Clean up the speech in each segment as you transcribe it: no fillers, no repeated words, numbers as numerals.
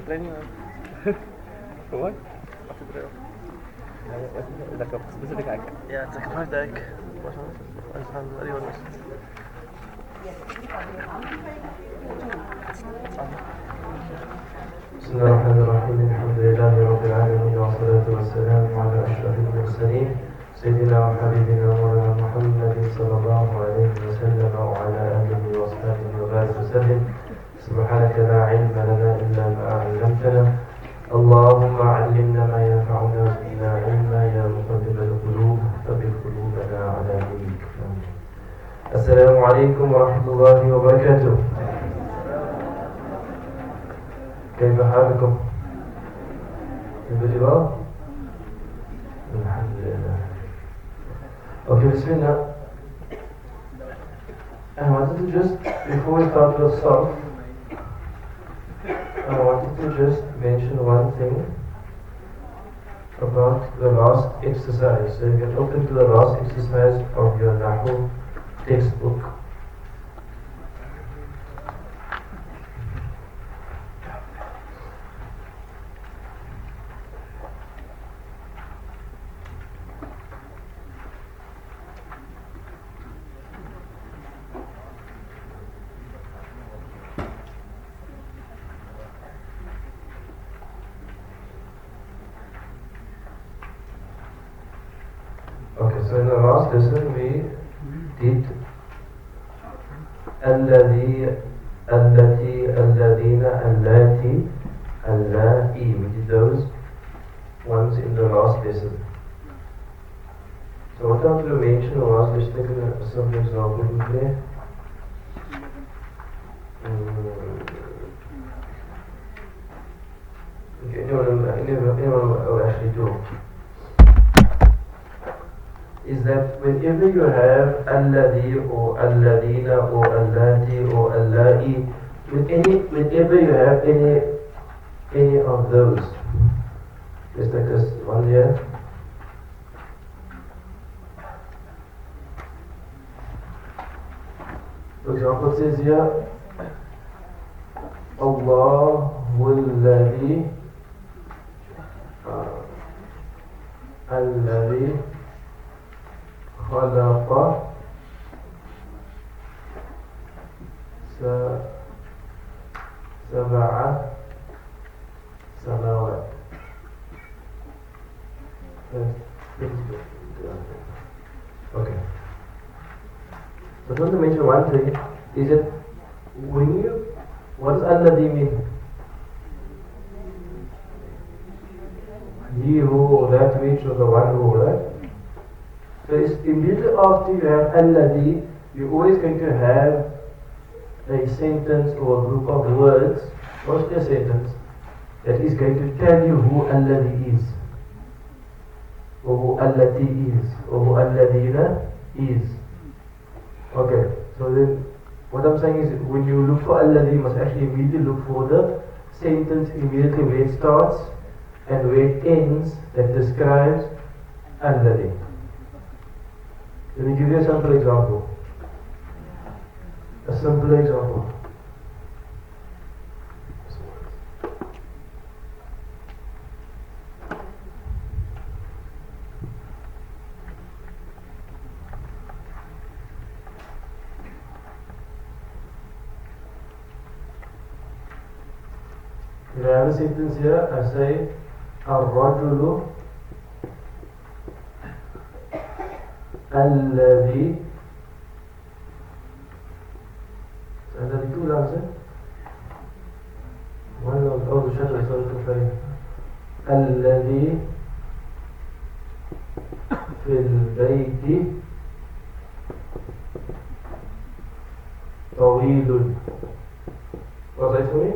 training. For what? What's the drill? Like a specific act. Yeah, it's like a hard deck. بسم الله الرحمن الرحيم الحمد لله رب العالمين والصلاة والسلام على أشرف المرسلين سيدنا وحبيبنا مولانا محمد صلى الله عليه وسلم وعلى آله وصحبه وبارك وسلم سبحانك لا علم لنا إلا ما علمتنا اللهم علمنا ما ينفعنا وزدنا علما يا مقلب القلوب ثبت قلوبنا على دينك. السلام عليكم ورحمة الله وبركاته. كيف حالكم؟ Everybody well? Alhamdulillah. Okay, Bismillah. I wanted to just, before we start with Sarf, I wanted to just mention one thing about the last exercise. So you can open to the last exercise of your Nahw textbook. So in the last lesson we did الذي التي الذين اللاتي اللائي. We did those ones in the last lesson. So what I want to mention was, let's take a simple example here. Okay, anyone will actually do is that whenever you have alladhi or alladina or allati or allai, whenever you have any of those, let's take this one here. For example, it says here Allahu alladhi alladhi خلق سبع سماوات. Okay. So I want to mention one thing, is that when you, what does Alladhi mean? He who, or that which, or the one who, right? So it's immediately after you have Alladhi, you're always going to have a sentence or a group of words, mostly a sentence, that is going to tell you who Alladhi is, or who Allati is, or who Alladina is. Okay, so then what I'm saying is, when you look for Alladhi, you must actually immediately look for the sentence immediately where it starts and where it ends that describes Alladhi. Let me give you a simple example. A simple example. If I have a sentence here, I say الرجل الذي الذي two lines, one of the shadow is also very الذي في البيت طويل. What's that for me?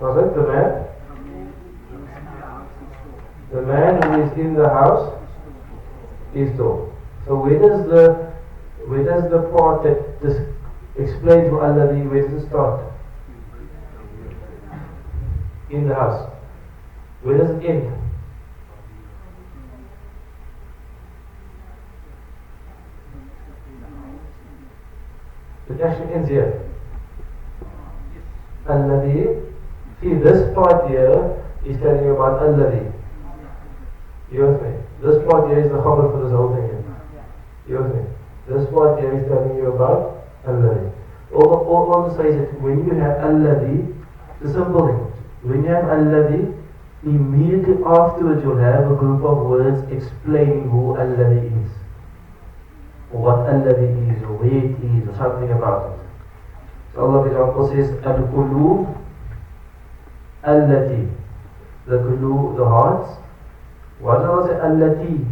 Was it the man? The man who is in the house is tall. So where does the part that this explains who Alladhi, where does it start? In the house. Where does it end? It actually ends here. Alladhi. See, this part here is telling you about Alladhi. You with me? This part here is the khabar for this whole thing here. You with me? This part here is telling you about Alladhi. All the says it, when you have Alladhi, the simple thing, when you have Alladhi, immediately afterwards you'll have a group of words explaining who Alladhi is, or what Alladhi is, or where it is, or something about it. So Allah, for example, says, Al-Qulub Allati. The Qulub, the hearts. Why does Allah say Allati?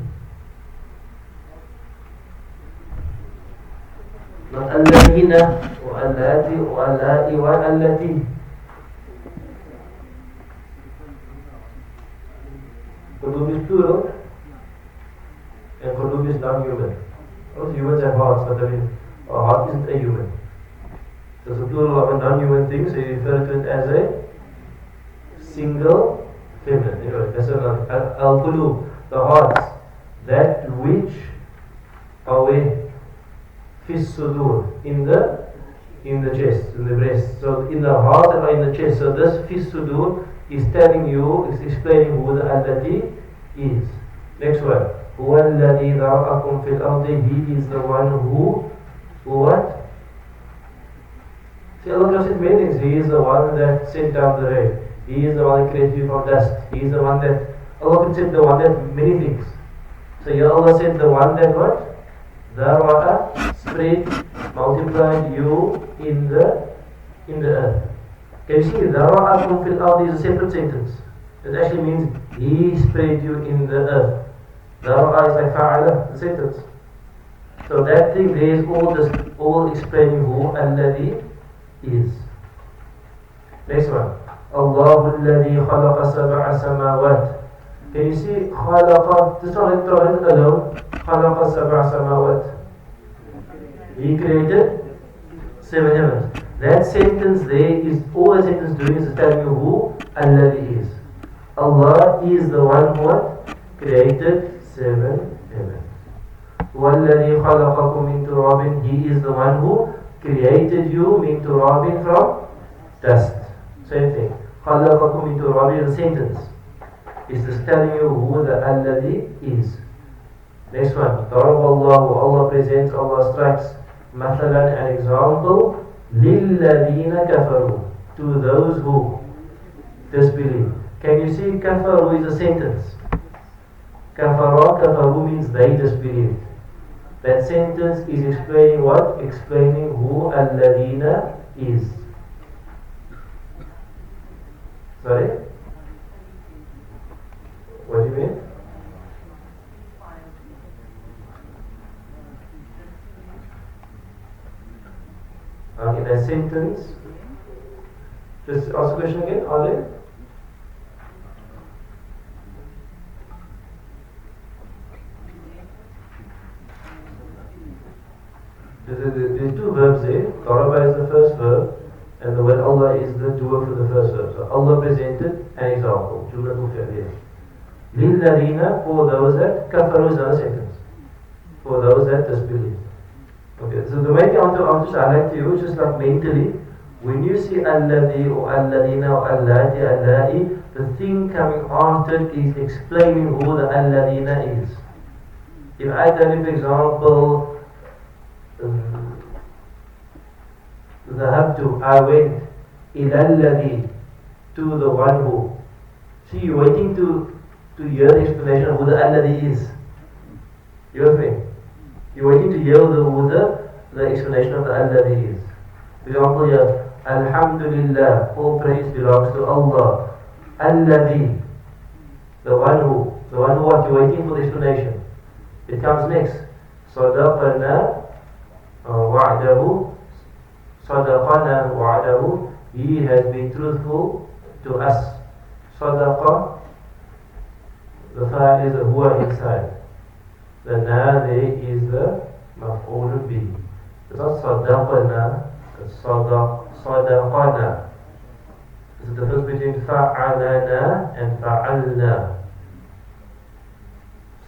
Not Alladina, or Allati, or Allati, or Allati. Qulub is plural, and Qulub is non-human. Most humans have hearts, but I mean, a heart isn't a human. So it's a plural of a non-human thing, so you refer to it as a single feminine. Anyway, that's another. Al-Qulub, the hearts, that which are where? Fis sudur, in the chest, in the breast. So in the heart and in the chest. So this fis sudur is telling you, is explaining who the Allati is. Next one. هو الذي ذرأكم في الأرض. He is the one who what? See, Allah just said many things. He is the one that sent down the rain. He is the one that created you from dust. He is the one that, Allah could say the one that many things. So here Allah said the one that what? Dara'a, spread, multiplied you in the earth. Can you see Dara'akum fil ardi is a separate sentence. It actually means He spread you in the earth. Dara'a is like fa'ala, the sentence. So that thing there is all explaining who Alladhi is. Next one. Allahu alladhi khalaqa sab'a samawat. Can you see khalaqa? Just not throw it alone. Khalaqa sab'a samawat. He created 7 heavens. That sentence there is, all the sentence doing is telling you who Alladhi is. Allah is the one who created 7 heavens. وَالَّذِي خَلَقَكُم مِّن تُرَابٍ. He is the one who created you min turabin, from dust. Same thing. خَلَقَكُم مِّن تُرَابٍ is a sentence. It's just telling you who the Alladhi is. Next one. ضَرَبَ اللَّهُ. Allah presents, Allah strikes مثلا, an example, لِلَّذِينَ كَفَرُوا, to those who disbelieve. Can you see kafaru is a sentence? Kafaru means they disbelieved. That sentence is explaining what? Explaining who Alladina is. Sorry? What do you mean? Okay, that sentence. Just ask the question again, are there? There's 2 verbs there. Daraba is the first verb, and the word Allah is the doer for the first verb. So Allah presented an example. Jumlatul fi'liyah. Lilladina, for those that, kafaru is another sentence. For those that disbelieve. Okay, so the way I want to highlight to you is just like mentally, when you see Alladhi or Alladina or Allati, Allahi, the thing coming after is explaining who the Alladina is. If I tell you, for example, ذهبت, I went, إلى الذي, to the one who. See, you're waiting to hear the explanation of who the Alladhi is. You with me? You're waiting to hear who the explanation of the Alladhi is. For example here, Alhamdulillah, all praise belongs to Allah. Alladhi, the one who what? You're waiting for the explanation. It comes next. Sadaqana wa'adahu. Sadaqana wa'adahu. He has been truthful to us. Sadaqa, the fa'il is the huwa inside. The na there is the maf'ul bihi. It's not sadaqana, it's sadaqana. This is the difference between fa'alana and fa'alna.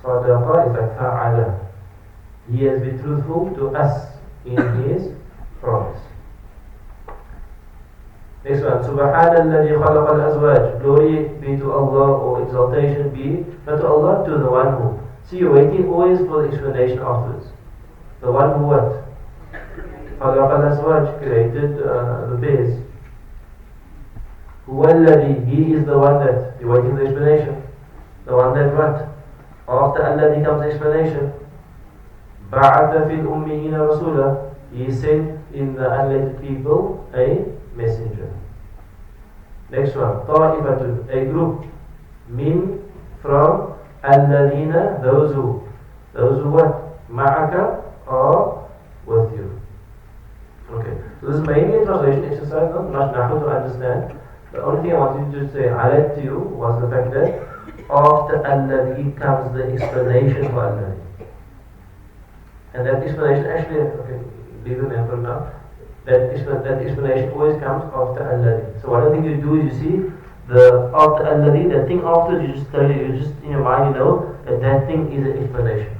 Sadaqa is like fa'ala. He has been truthful to us in his promise. Next one, Subhanalladhi khalaqa al-azwaj. Glory be to Allah, or exaltation be not to Allah, to the one who. See, you're waiting always for the explanation afterwards. The one who what? Khalaqa al-azwaj, created the pairs. Huwalladhi, he is the one that, you're waiting for the explanation. The one that what? After alladhi comes the explanation. Ba'atha fil ummiyina rasula. He sent in the unlettered people a messenger. Next one, ta'ifatun, a group. Min, from, alladina, those who what? Ma'aka, are with you. Okay, so this is mainly a translation exercise, not Nahw to understand. The only thing I wanted to say, highlight to you, was the fact that after alladhi comes the explanation for alladhi. And that explanation actually, okay, leave the name for now. That explanation always comes after alladhi. So one of the things you do is you see the after alladhi, that thing after you just tell you just in your mind you know that thing is an explanation.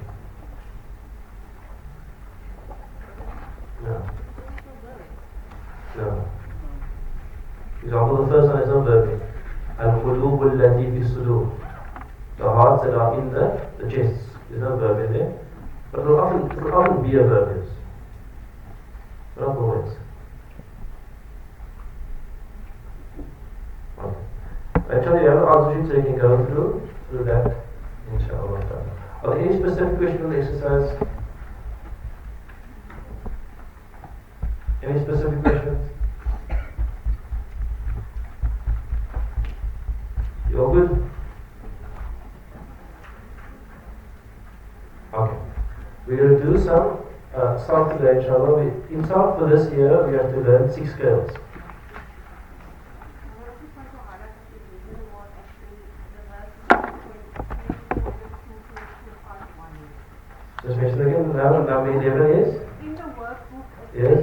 No. No. Example, the first one is not verb. Al-qulub allati fi sudur. The hearts that are in the chests. There's no verb in there. But it will often be a verb, yes. But not always. Okay. Actually, you have an answer sheet so you can go through that, inshallah. Are there any specific questions on the exercise? Any specific questions? You all good? Okay. We're going to do some Sarf today, inshallah. In Sarf for this year, we have to learn 6 scales. Just mention again, now number 11 is? In the workbook, yes.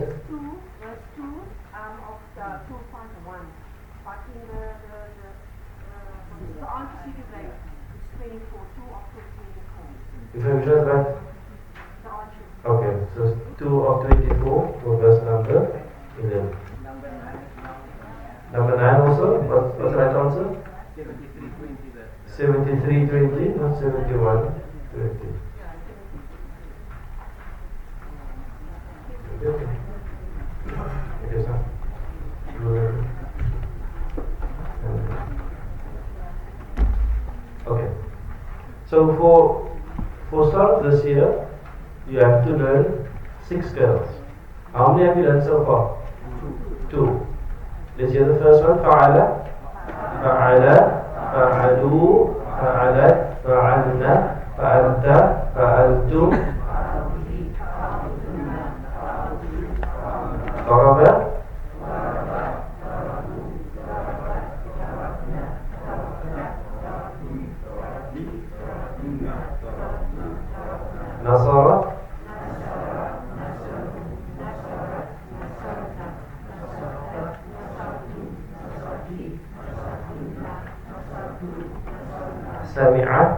verse 2 of the 2.1. But in the answer sheet is like explaining for 2 of 24. If I just that? The answer. Okay, so 2 of 24 for verse number 11. Number 9 also? What's the right answer? 73:20, not 71:20. Okay, sir. Okay. So for Sarf this year, you have to learn 6 scales. How many have you learned so far? 2. Let's hear the first one. Fa'ala, fa'ala, fa'alu, fa'alat, fa'alna, fa'alta, fa'altum. ضرب نصر سمع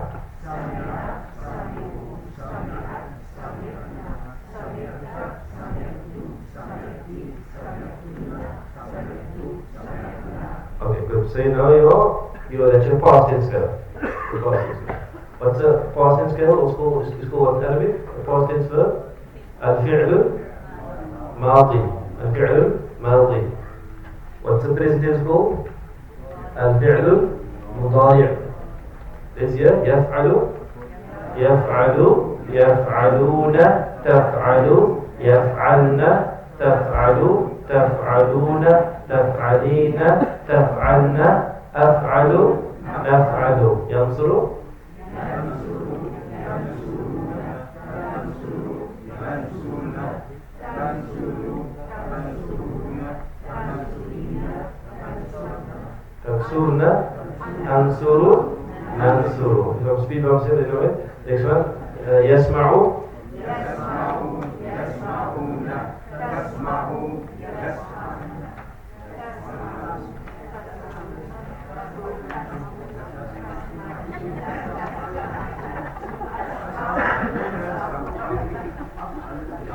Okay, good. So you know that's your past tense scale. What's a past tense scale? It's called what in Arabic? A past tense verb? Al-fi'l madi. Al-fi'l madi. What's the present tense called? Al-fi'l mudari'. This here, yaf'alu, yaf'alu, yaf'aluna, taf'alu, yaf'alna, taf'alu, تفعلون تفعلين تفعلن أفعل نفعل ينصر تنصرن أنصر ننصر. Speed bumps here, you know it. Next one, يسمع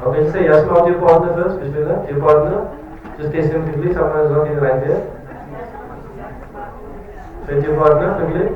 Okay, say Yasma to your partner first. Bismillah. To your partner. Just test him quickly. Someone is not in the right there. Say to your partner quickly.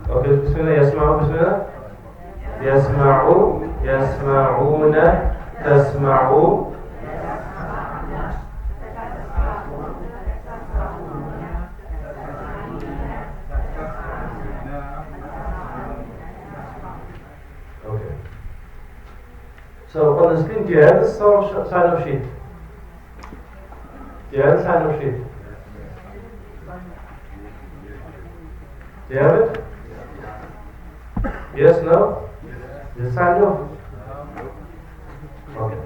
Okay, bismillah, yasma'u, bismillah. Yasma'u, yasma'una, tasma'u. Okay. So on the screen, do you have the sign of sheet? Do you have the sign of sheet? Do you have it? Yes, no? Is it signed off? Okay.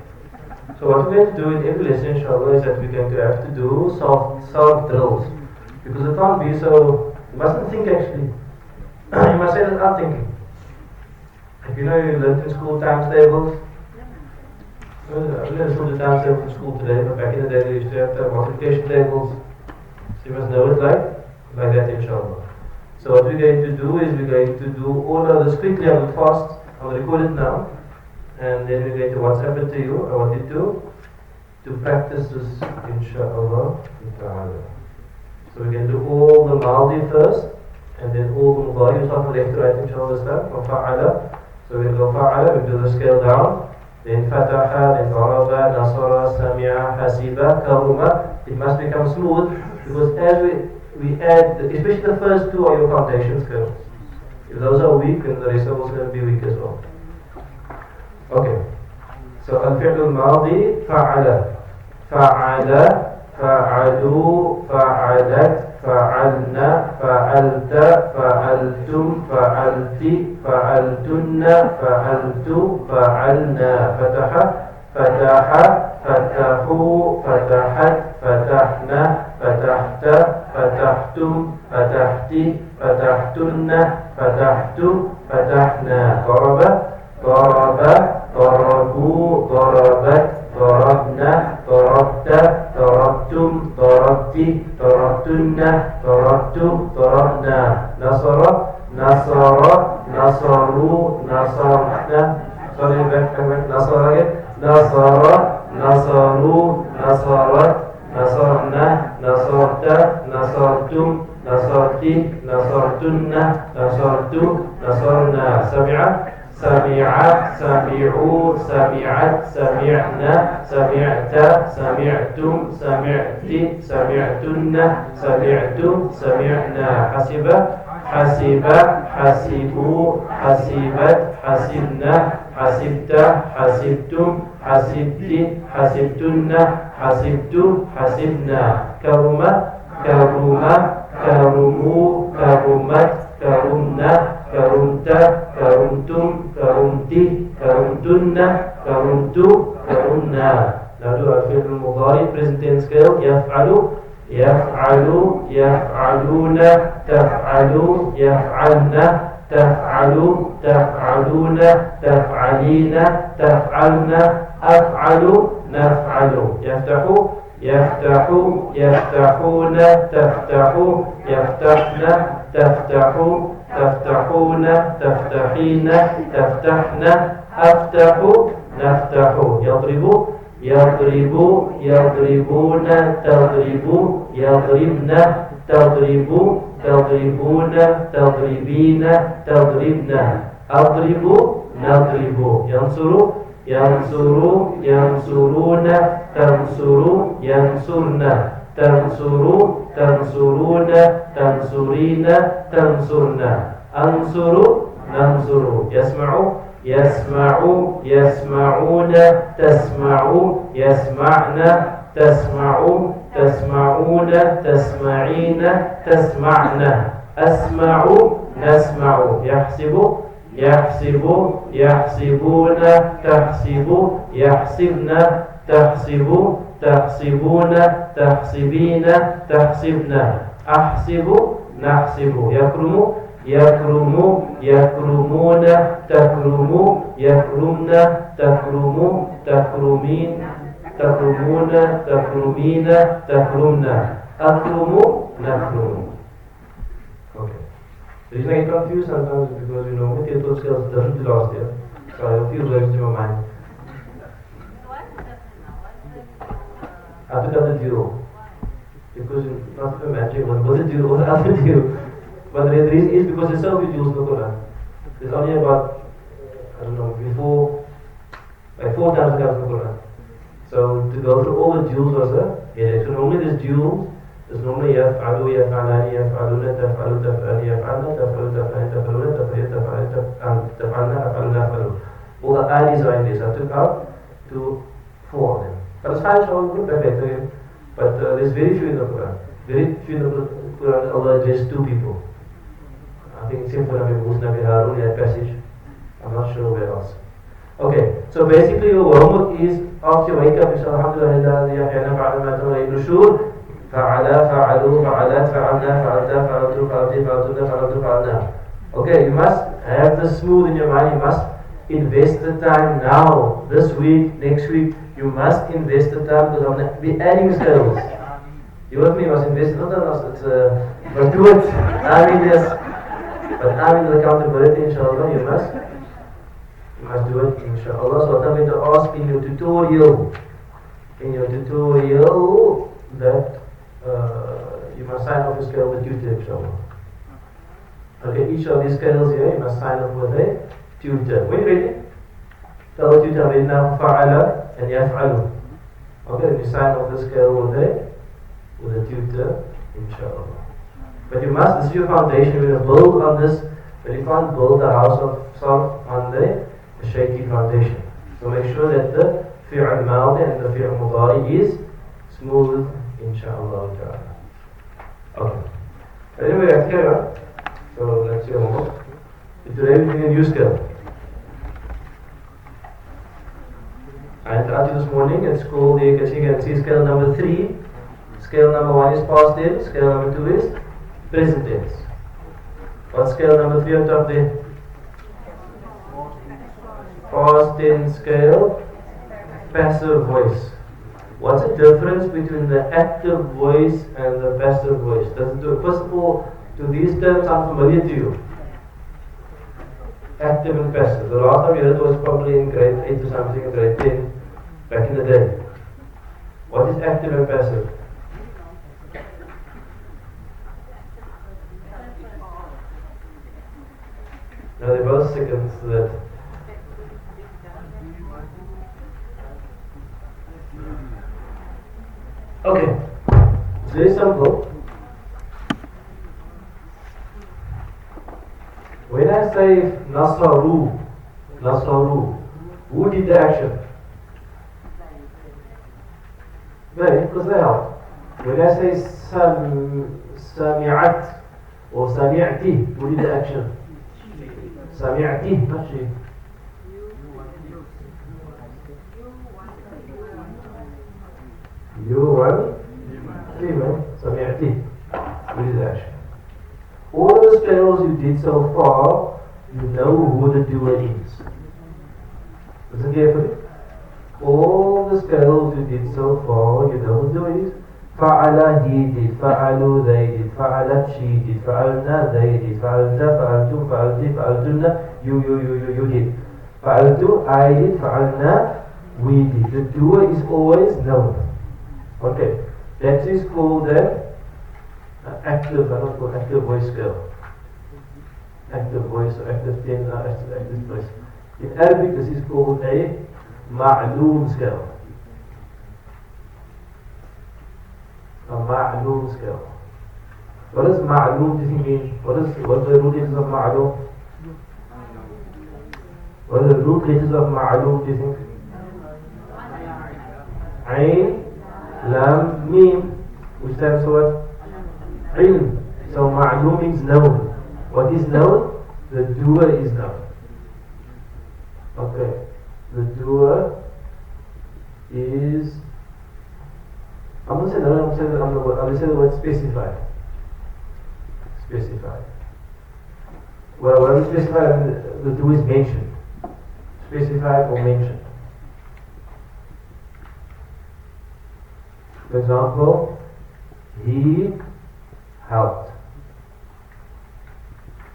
So what we're going to do in every lesson, inshallah, is that we're going to have to do self drills. Because it can't be so, you mustn't think actually. You must say that I'm thinking. If you know you learned in school times tables, I learned some of the times tables in school today, but back in the day they used to have multiplication tables. So you must know it like that, inshallah. So what we're going to do is we're going to do all of this quickly. I will fast. I'll record it now, and then we're going to WhatsApp it to you. I want you to practice this, inshallah. So we're going to do all the Maldi first, and then all the Mudari. You start from left to right, inshallah. From Fa'ala. So we'll go Fa'ala. We'll do the scale down. Then Fataha, then Daraba, Nasara, Sami'a, Hasiba, Karuma. It must become smooth because as we add, especially the first two are your foundation skills. If those are weak, then the rest are also going to be weak as well. Okay. So al-fi'l al-madi, fa'ala. Fa'ala, fa'alu, fa'alat, fa'alna, fa'alta, fa'altum, fa'alti, fa'altunna, fa'altu, fa'alna. Fataha, fataha, fatahu, fatahat, fatahna, fatahta, fatahtum, fatahti, fatahtunna, fatahtu, fatahna. Daraba, daraba, darabu, darabat, darabna, darabta, darabtum, darabti, darabtunna, darabtu, darabna. Nasara, nasara, nasaru, nasarna. Sorry, back, nasara again. Nasara, nasaru, nasarat, nasarna, nasarta, nasartum, nasarti, nasartunna, nasartu, nasarna. Sami'a, sami'a, sami'u, sami'at, sami'na, sami'ta, sami'tum, sami'ti, sami'tunna, sami'tu, sami'na. Hasiba, hasiba, hasibu, hasibat, hasibna, hasibta, hasibtum, hasibti, hasibtunna, hasibtu, hasibna. Karuma, karuma, karumu, karumat, karumna, karumta, karumtum, karumti, karumtunna, karumtu, karumna. Now do al-fi'l al-mudari, present tense scale. Yaf'alu, yaf'alu, yaf'aluna, taf'alu, yaf'alna, تفعلوا تفعلون تفعلين تفعلن أفعل نفعل يفتح يفتح يفتحون تفتح يفتحن تفتح تفتحون تفتحين تفتحن أفتح نفتح يضرب يضرب يضربون تضرب يضربن تضرب تضربون تضربين تضربن أضرب نضرب ينصر ينصر ينصرون تنصر ينصرن تنصر تنصرون تنصرين تنصرن أنصر ننصر يسمع يسمع يسمعون تسمع يسمعن تسمع تسمعون تسمعين تسمعن أسمع نسمع يحسب يحسب يحسبون تحسب يحسبن تحسب تحسبون تحسبين تحسبن أحسب نحسب يكرم يكرم يكرمون تكرم يكرمن تكرم تكرمين تكرمون تكرمين تكرمن أكرم نكرم. Okay. The reason I get confused sometimes is because theoretical skills doesn't be lost here. So I have a few words in my mind. After the duo. Because not a magic one, but the duo or after the duo. But the reason is because there's so few duos in the Quran. There's only about, I don't know, before, like 4 times the in the Quran. So to go through all the duos was a headache. So normally there's duos. There's normally يفعل يفعلان يفعلون تفعل تفعل يفعلن تفعل تفعل تفعلون تفعل تفعل تفعلن أفعلون أفعلون. All the IDs are in this. I took out to 4 of them. That was fine, so good, better. But there's very few in the Quran. Very few in the Quran Allah addressed 2 people. I think except for Nabi Musa, Nabi Harun, that passage. I'm not sure where else. Okay, so basically your homework is after you wake up, you say Alhamdulillah, يحيانا فعلا ما تنوى النشور فعلا فعلوا فعلات فعلنا فعلتا فعلتوا فعلتي فعلتنا فعلتوا فعلنا. Okay, you must have this smooth in your mind. You must invest the time now, this week, next week. You must invest the time because I'm going to be adding skills. You with me? You must invest. Not that it's but do it. I mean this. But I mean the accountability, inshallah. You must do it, inshallah. So I'm going to ask in your tutorial, that you must sign off a scale with tutor, inshallah. Okay, each of these scales here, you must sign off with a tutor. When you're ready, tell the tutor, read now, fa'ala and yaf'alu. Okay, then you sign off the scale with a tutor, inshallah. But you must, this is your foundation. You're going to build on this, but you can't build the house of Sarf on the shaky foundation. So make sure that the fi'al madi and the fi'al mudari is smooth, inshallah. Okay. Anyway, let's carry on. So let's see homework. Today we're doing a new skill. I interrupted you this morning. It's called, you can see scale number 3. Scale number 1 is past tense. Scale number 2 is present tense. What's scale number 3 on top there? Past tense scale, passive voice. What's the difference between the active voice and the passive voice? First of all, do these terms sound familiar to you? Active and passive. The last time you heard it was probably in grade 8 or something, or grade 10, back in the day. What is active and passive? Now they're both seconds to that. Okay, it's very simple. When I say Nasaru, who did the action? They, because they help. When I say Sami'at or Sami'ati, who did the action? Sami'ati, not she. You one, female, Sami'ati, who did the action? All the scales you did so far, you know who the doer is. Listen carefully. All the scales you did so far, you know who the doer is. Fa'ala he did, fa'alu they did, fa'alat she did, fa'alna they did, fa'alta, fa'altum, fa'alti, fa'altunna, you did. Fa'altu, I did, fa'alna, we did. The doer is always known. Okay, that is called the active, I don't call active voice scale. Active voice or active active voice. In Arabic, this is called a ma'loom scale. A ma'loom scale. What does ma'loom mean? What is the root letters of ma'loom? What are the root letters of ma'loom, do you think? Ain, lam, mim, which stands for what? Ilm. So ma'loom means known. What is known? The doer is known. Okay. The doer is, I'm going to say no, I'm going to say the word specified. Specified. Well, when we specify, the doer is mentioned. Specified or mentioned. For example, he helped,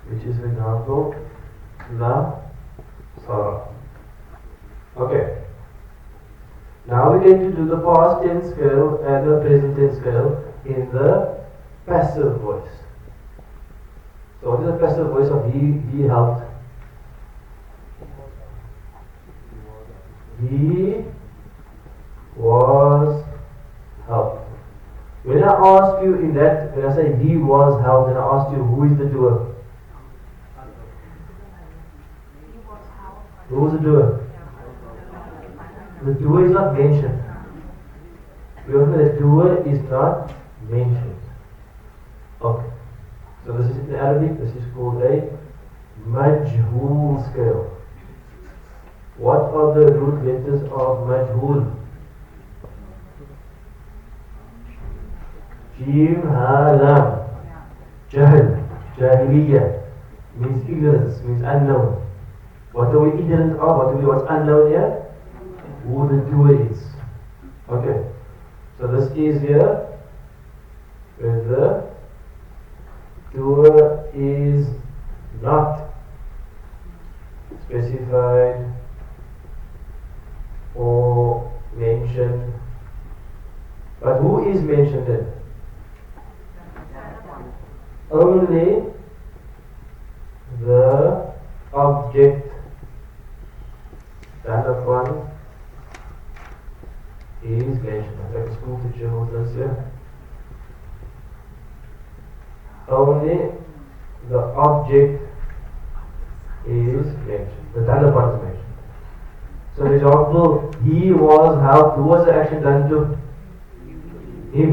which is, for example, the Sarf. Okay. Now we're going to do the past tense scale and the present tense scale in the passive voice. So what is the passive voice of he helped? He was helped. When I ask you in that, when I say he was helped, then I ask you who is the doer? Who was the doer? The doer is not mentioned. Remember, the doer is not mentioned. Okay. So this is in Arabic, this is called a majhool scale. What are the root letters of majhool? Jim, ha, lam. Jahl, jahiliyyah, means ignorance, means unknown. What are we ignorant of? What's unknown here? Who the doer is. Okay. So this is here where the doer is not specified or mentioned. But who is mentioned then? Only the object that one is mentioned. Like a school teacher who does here. Only the object is mentioned. The other one is mentioned. So, for example, he was helped. Who was the action done to? Him.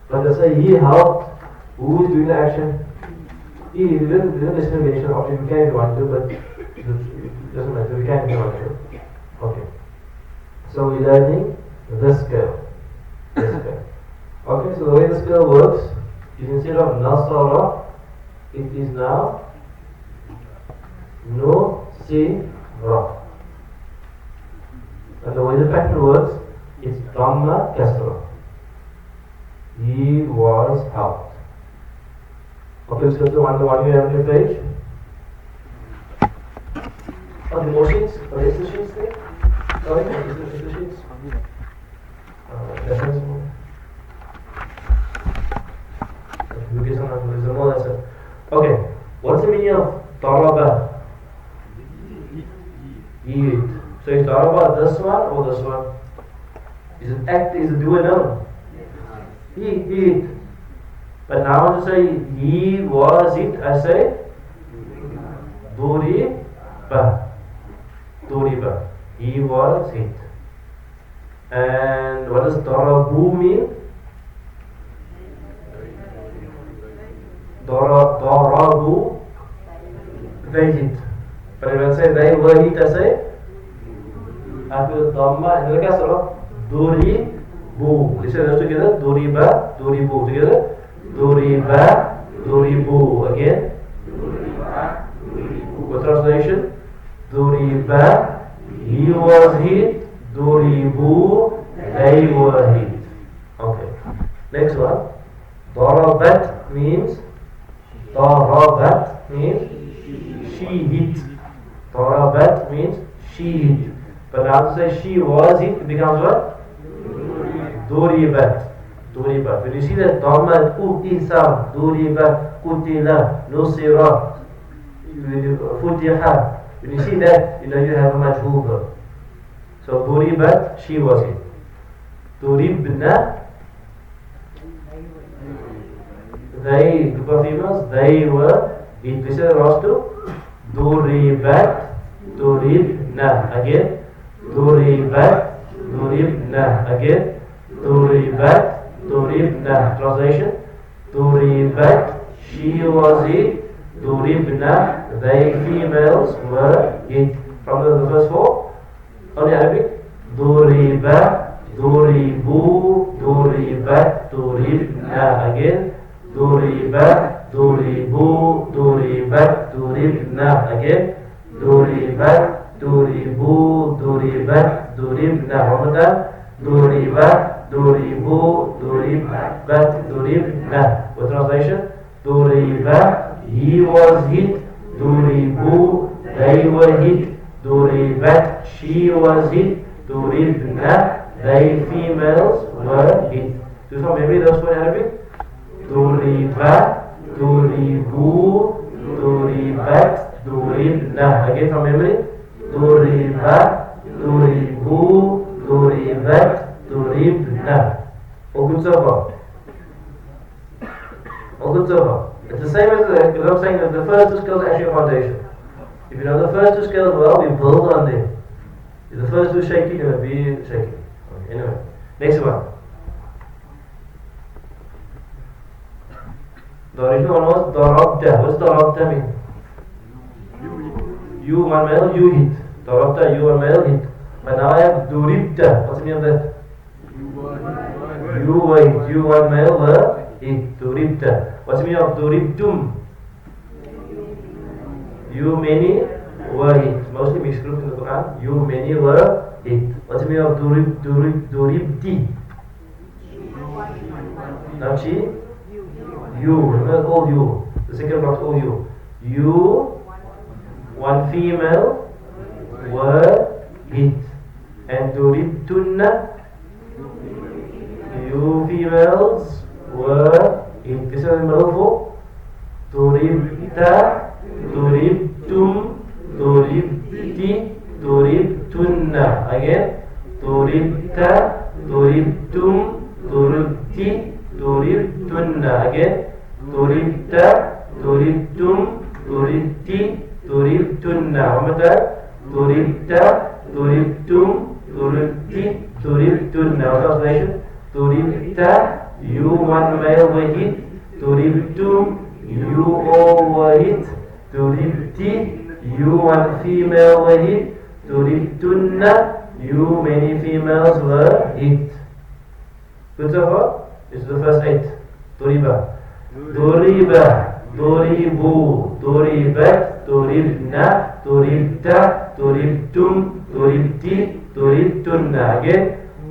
But let's say he helped. Who is doing the action? He didn't listen mention the object. We can if you want to, but it doesn't matter. We can if you want to. Okay. So we're learning this scale. This scale. Okay, so the way the scale works is instead of Nasara, it is now No Si Ra. And the way the pattern works is Dhamma Kasra. He was helped. Okay, let's go to the one you have on your page. Oh, the more sheets? Oh, is the sheets there? Sorry, is the sheets? Okay, what's the meaning of Daraba? Eat. So is Daraba this one or this one? Is it act, is it do and know? Eat. But now I want to say he was it, I say Duriba. Duriba. He was it. And what does Darabu mean? Darabu, they hit. But if I say they were hit, I say after Dhamma, in the case of Duribu. Listen those together. Duriba, Duribu. Together. Duriba, Duribu. Again. Duriba, Duribu. What translation? Duriba, he was hit. Duribu, they were hit. Okay. Next one. Darabat means she hit. Darabat means she hit. But now to say she was hit, it becomes what? Duribat. Duribat. When you see that Dhamma, Utisam, Duribat, Kutila, Nusira, Futiha. When you see that, you know you have a majhul verb. So Duribat, she was hit. Duribna, they, group of females, they were hit. This is the last two. Duribat, Duribna. Again. Duribat, Duribna. Again. Duribat, Duribna. Translation. Duribat, she was hit. Duribna, they females were hit. From the first four. Only Arabic. Duriba, Duribu, Duribat, Duribna. Again. Duriba, Duribu, Duribat, Duribna. Again. Duribat, Duribu, Duribat, Duribna. One more time. Duribat, Duribu, Duribat, Duribna. What translation? Duriba, he was hit. Duribu, they were hit. Duribat, she was hit. Duribna, they females were hit. Do you from memory those four in Arabic? Duriba, Duribu, Duribat, Duribna. Again from memory. Duriba, Duribu, Duribat, Duribna. All good so far? All good so far? It's the same as because I'm saying that the first two skills are actually a foundation. If you know the first two skills well, we build on them. If the first two shaky, you're going to be shaky. Okay, anyway, next one. The original one was Darabta. What's Darabta mean? You one male, you hit. Darabta, you one male, hit. But now I have Duribta. What's the meaning of that? You were hit. You one male were hit. Duribta. What's the meaning of Duribtum? You many were hit. Mostly mixed group in the Quran. You many were hit. What's the meaning of Duribti? Not she? You. Remember all you. The second block is all you. You, one female, were hit. And Duribtunna, you females were hit. This is the middle four. Duribta, Duribtum, Duribti, Duribtunna. Again. Duribta, Duribtum, Duribti, Duribtunna. Again. Duribta, Duribtum, Duribti, Duribtunna. One more time. Duribta, Duribtum, Duribti, Duribtunna. Translation. Duribta, you one male were hit. Duribtum, you all were hit. Duribti, you one female were hit. Duribtunna, you many females were hit. Good so far? This is the first 8. Duriba. Duriba, Duribu, Duribat, Duribna, Duribta, Duribtum, Duribti, Duribtunna. Again.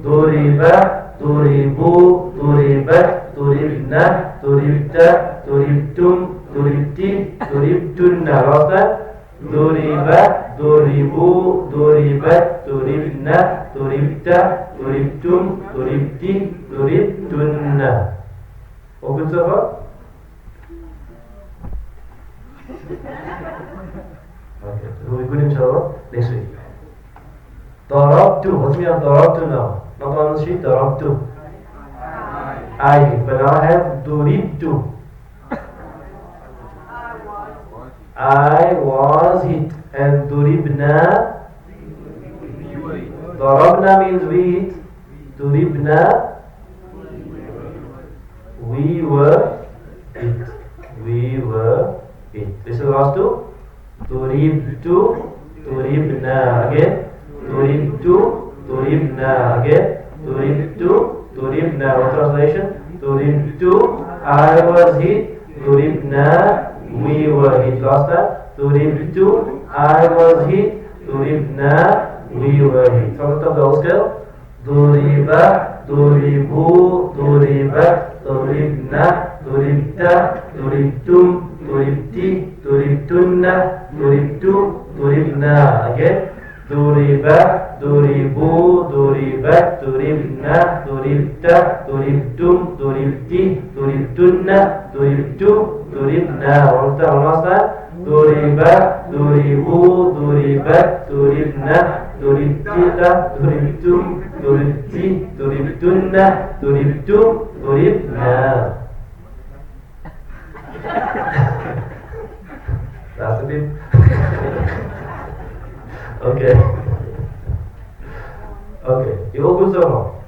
Duriba, Duribu, Duribat, Duribna, Duribta, Duribtum, Duribti, Duribtunna. Last time. Duriba, Duribu, Duribat, Duribna, Duribta, Duribtum, Duribti, Duribtunna. All good so far? Okay, so we'll be good inshallah next week. Darabtu. What's the meaning of Darabtu now? Not on the street, Darabtu. I hit. But now I have Duribtu. I was hit. And Duribna. Darabna means we hit. Duribna, we were hit. We were hit. This is the last two. Duribtu, Duribna. Again. Duribtu, Duribna. Again. Duribtu, Duribna. What translation? Duribtu, I was hit. Duribna, we were hit. Last time. Duribtu, I was hit. Duribna, we were hit. From the top of the whole scale. Duriba, Duribu, Duribat, Duribna, Duribta, Duribtum, Duribti, Duribtunna, Duribtu, Duribna. Again. Duribah, duribu, duribat, duribna, duribta, duribtum, duribti, duribtunna, duribtu, duribna. Olmazsa duribah, duribu, duribat, duribna, duribtita, duribtum, duribti, duribtunna, duribtu, duribna. That's a bit. Okay. Okay. You all good so far?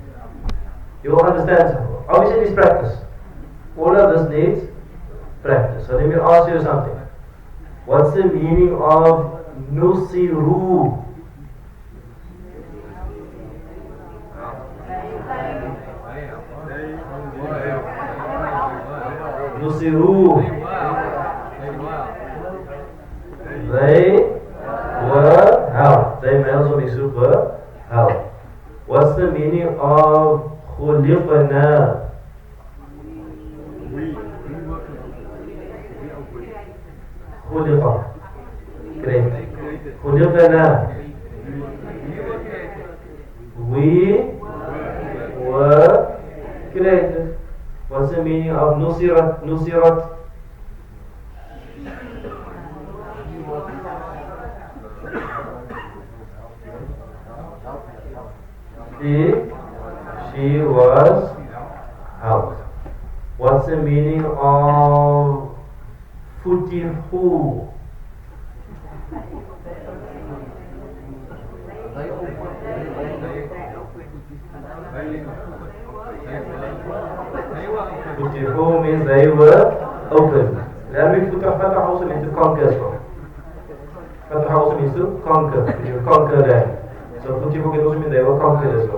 You all understand so far? Obviously, it is practice. All of this needs practice. So let me ask you something. What's the meaning of nusiru? Nusiru. They were helped. They males or mixed were helped. What's the meaning of khuliqna? Khuliqa. Great. Khuliqna. We were created. What's the meaning of nusirat? Nusirat. She was helped. What's the meaning of futihu? Futihu means they were open. That means Fatah also means to conquer as well. Fatah also means to conquer. You conquer them. So Futihu can also mean they were conquered as well.